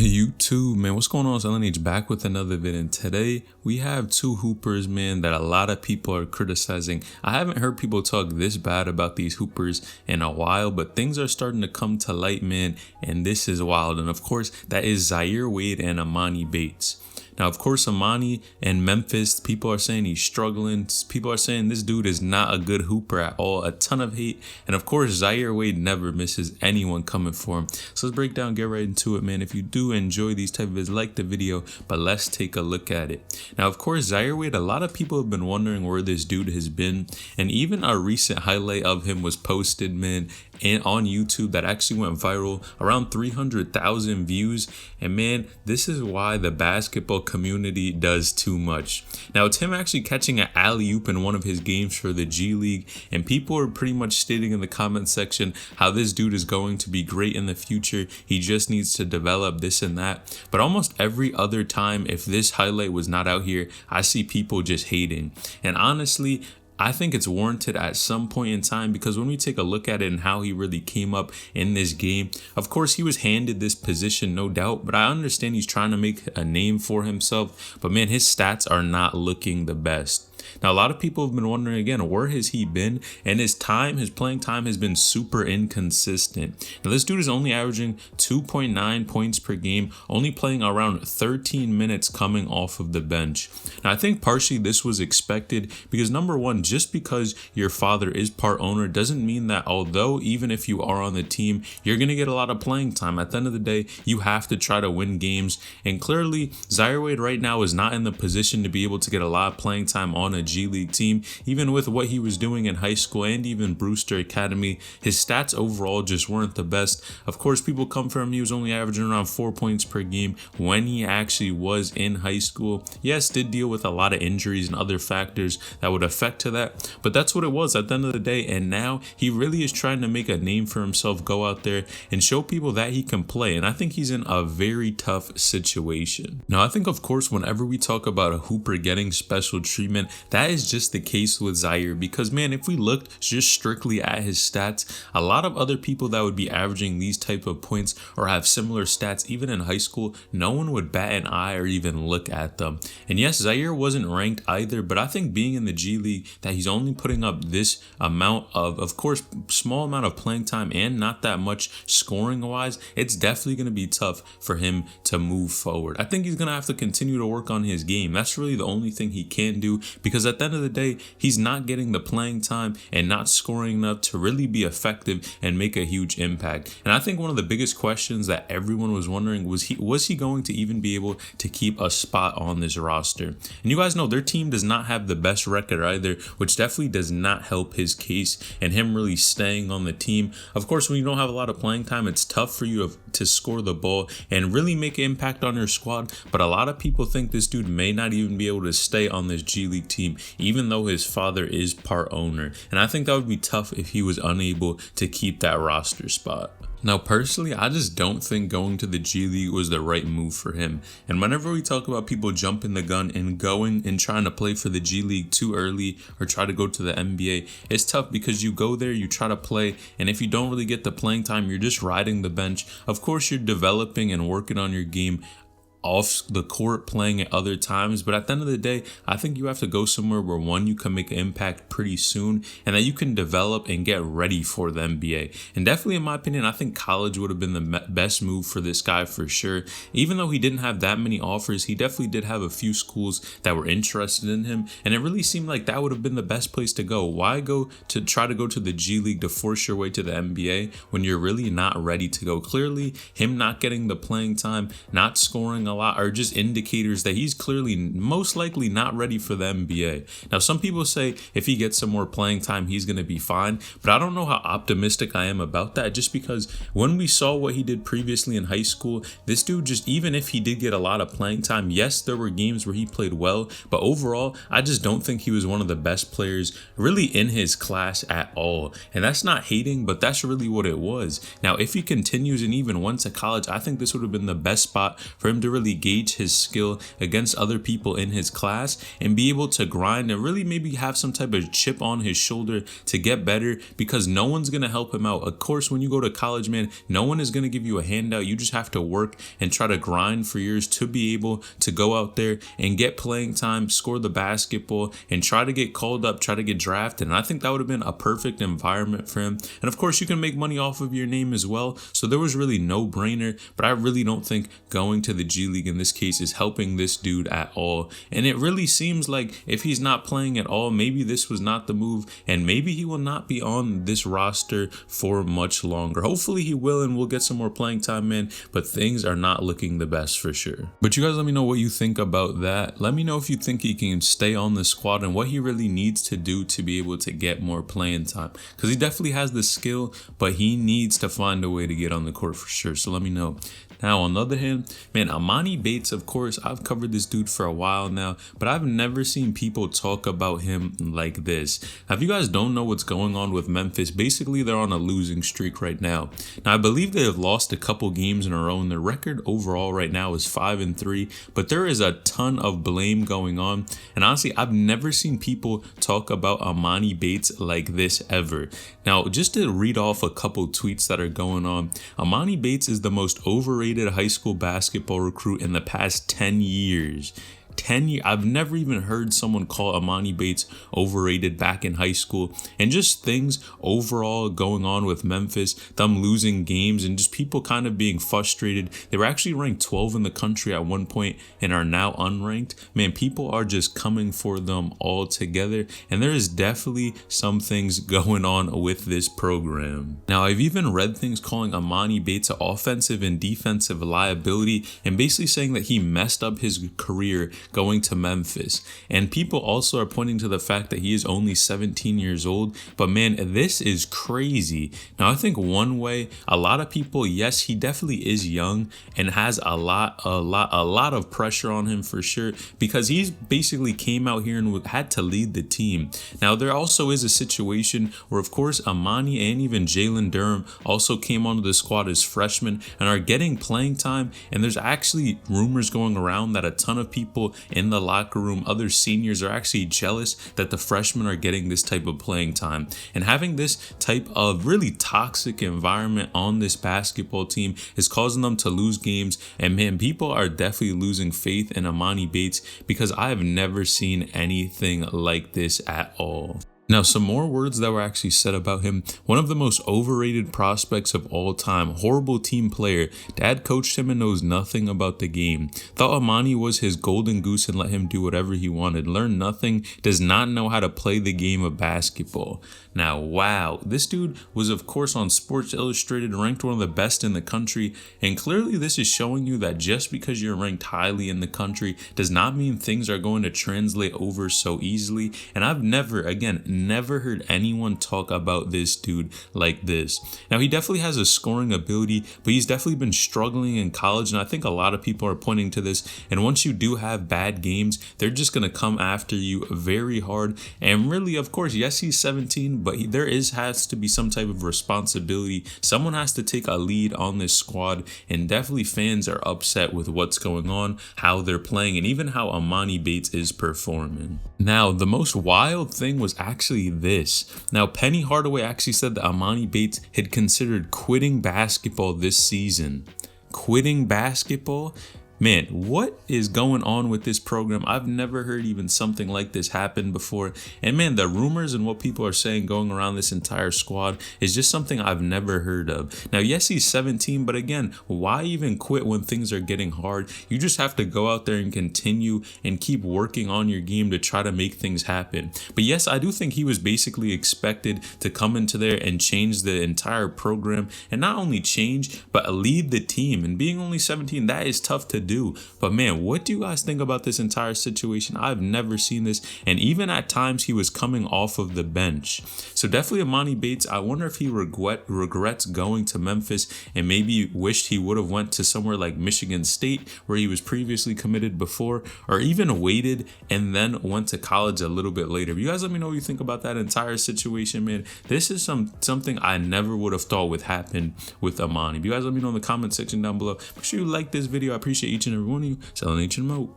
YouTube, man, what's going on? It's LNH back with another vid, and today we have two hoopers, man, that a lot of people are criticizing. I haven't heard people talk this bad about these hoopers in a while, but things are starting to come to light, man, and this is wild. And of course, that is Zaire Wade and Emoni Bates. Now, of course, Emoni in Memphis, people are saying he's struggling. People are saying this dude is not a good hooper at all. A ton of hate. And of course, Zaire Wade never misses anyone coming for him. So let's break down, get right into it, man. If you do enjoy these type of vids, like the video, but let's take a look at it. Now, of course, Zaire Wade, a lot of people have been wondering where this dude has been. And even a recent highlight of him was posted, man, and on YouTube that actually went viral, around 300,000 views. And man, this is why the basketball community does too much. Now, it's him actually catching an alley-oop in one of his games for the G League, and people are pretty much stating in the comment section how this dude is going to be great in the future. He just needs to develop this and that. But almost every other time, if this highlight was not out here, I see people just hating. And honestly, I think it's warranted at some point in time, because when we take a look at it and how he really came up in this game, of course, he was handed this position, no doubt, but I understand he's trying to make a name for himself. But man, his stats are not looking the best. Now, a lot of people have been wondering again, where has he been? And his playing time has been super inconsistent. Now, this dude is only averaging 2.9 points per game, only playing around 13 minutes coming off of the bench. Now, I think partially this was expected because, number one, just because your father is part owner doesn't mean that although even if you are on the team, you're going to get a lot of playing time. At the end of the day, you have to try to win games. And clearly, Zaire Wade right now is not in the position to be able to get a lot of playing time on a G League team. Even with what he was doing in high school and even Brewster Academy, his stats overall just weren't the best. Of course, people come for him. He was only averaging around 4 points per game when he actually was in high school. Yes, did deal with a lot of injuries and other factors that would affect to that, but that's what it was at the end of the day. And now he really is trying to make a name for himself, go out there and show people that he can play. And I think he's in a very tough situation. Now, I think, of course, whenever we talk about a hooper getting special treatment, that is just the case with Zaire, because man, if we looked just strictly at his stats, a lot of other people that would be averaging these type of points or have similar stats even in high school, no one would bat an eye or even look at them. And yes, Zaire wasn't ranked either, but I think being in the G League, that he's only putting up this amount of course, small amount of playing time and not that much scoring wise, it's definitely going to be tough for him to move forward. I think he's going to have to continue to work on his game. That's really the only thing he can do, because at the end of the day, he's not getting the playing time and not scoring enough to really be effective and make a huge impact. And I think one of the biggest questions that everyone was wondering was he going to even be able to keep a spot on this roster? And you guys know their team does not have the best record either, which definitely does not help his case and him really staying on the team. Of course, when you don't have a lot of playing time, it's tough for you to score the ball and really make an impact on your squad. But a lot of people think this dude may not even be able to stay on this G League team, even though his father is part owner. And I think that would be tough if he was unable to keep that roster spot. Now, personally, I just don't think going to the G League was the right move for him. And whenever we talk about people jumping the gun and going and trying to play for the G League too early or try to go to the NBA, it's tough because you go there, you try to play, and if you don't really get the playing time, you're just riding the bench. Of course, you're developing and working on your game off the court, playing at other times, but at the end of the day, I think you have to go somewhere where, one, you can make an impact pretty soon, and that you can develop and get ready for the NBA. And definitely, in my opinion, I think college would have been the best move for this guy for sure. Even though he didn't have that many offers, he definitely did have a few schools that were interested in him, and it really seemed like that would have been the best place to go. Why go to try to go to the G League to force your way to the NBA when you're really not ready to go? Clearly, him not getting the playing time, not scoring a lot, are just indicators that he's clearly most likely not ready for the NBA. Now, some people say if he gets some more playing time, he's going to be fine, but I don't know how optimistic I am about that, just because when we saw what he did previously in high school, this dude just, even if he did get a lot of playing time, yes, there were games where he played well, but overall, I just don't think he was one of the best players really in his class at all. And that's not hating, but that's really what it was. Now, if he continues and even went to college, I think this would have been the best spot for him to really really gauge his skill against other people in his class and be able to grind and really maybe have some type of chip on his shoulder to get better, because no one's going to help him out. Of course, when you go to college, man, no one is going to give you a handout. You just have to work and try to grind for years to be able to go out there and get playing time, score the basketball, and try to get called up, try to get drafted. And I think that would have been a perfect environment for him. And of course, you can make money off of your name as well. So there was really no brainer, but I really don't think going to the G League in this case is helping this dude at all. And it really seems like if he's not playing at all, maybe this was not the move, and maybe he will not be on this roster for much longer. Hopefully he will, and we'll get some more playing time, man, but things are not looking the best for sure. But you guys let me know what you think about that. Let me know if you think he can stay on the squad and what he really needs to do to be able to get more playing time, because he definitely has the skill, but he needs to find a way to get on the court for sure. So let me know. Now, on the other hand, man, Emoni Bates, of course, I've covered this dude for a while now, but I've never seen people talk about him like this. Now, if you guys don't know what's going on with Memphis, basically they're on a losing streak right now. Now, I believe they have lost a couple games in a row, and their record overall right now is 5-3, but there is a ton of blame going on. And honestly, I've never seen people talk about Emoni Bates like this ever. Now, just to read off a couple tweets that are going on, Emoni Bates is the most overrated high school basketball recruit in the past 10 years. 10 years. I've never even heard someone call Emoni Bates overrated back in high school. And just things overall going on with Memphis, them losing games and just people kind of being frustrated. They were actually ranked 12 in the country at one point and are now unranked. Man, people are just coming for them all together. And there is definitely some things going on with this program. Now, I've even read things calling Emoni Bates an offensive and defensive liability, and basically saying that he messed up his career going to Memphis. And people also are pointing to the fact that he is only 17 years old. But man, this is crazy. Now, I think one way, a lot of people, yes, he definitely is young and has a lot of pressure on him for sure, because he's basically came out here and had to lead the team. Now, there also is a situation where, of course, Emoni and even Jalen Durham also came onto the squad as freshmen and are getting playing time. And there's actually rumors going around that a ton of people in the locker room, other seniors, are actually jealous that the freshmen are getting this type of playing time. And having this type of really toxic environment on this basketball team is causing them to lose games. And man, people are definitely losing faith in Emoni Bates, because I have never seen anything like this at all. Now, some more words that were actually said about him. One of the most overrated prospects of all time. Horrible team player. Dad coached him and knows nothing about the game. Thought Emoni was his golden goose and let him do whatever he wanted. Learned nothing. Does not know how to play the game of basketball. Now, wow. This dude was, of course, on Sports Illustrated, ranked one of the best in the country. And clearly this is showing you that just because you're ranked highly in the country does not mean things are going to translate over so easily. And I've never heard anyone talk about this dude like this. Now, he definitely has a scoring ability, but he's definitely been struggling in college, and I think a lot of people are pointing to this. And once you do have bad games, they're just going to come after you very hard. And really, of course, yes, he's 17, but there has to be some type of responsibility. Someone has to take a lead on this squad, and definitely fans are upset with what's going on, how they're playing, and even how Emoni Bates is performing. Now, the most wild thing was actually this. Now, Penny Hardaway actually said that Emoni Bates had considered quitting basketball this season. Quitting basketball? Man, what is going on with this program? I've never heard even something like this happen before. And man, the rumors and what people are saying going around this entire squad is just something I've never heard of. Now, yes, he's 17, but again, why even quit when things are getting hard? You just have to go out there and continue and keep working on your game to try to make things happen. But yes, I do think he was basically expected to come into there and change the entire program, and not only change, but lead the team. And being only 17, that is tough to do. But man, what do you guys think about this entire situation? I've never seen this, and even at times he was coming off of the bench. So definitely Emoni Bates, I wonder if he regrets going to Memphis and maybe wished he would have went to somewhere like Michigan State, where he was previously committed before, or even waited and then went to college a little bit later. But you guys let me know what you think about that entire situation, man. This is something I never would have thought would happen with Emoni. But you guys let me know in the comment section down below. Make sure you like this video. I appreciate each each and every one of you. Selling each and out.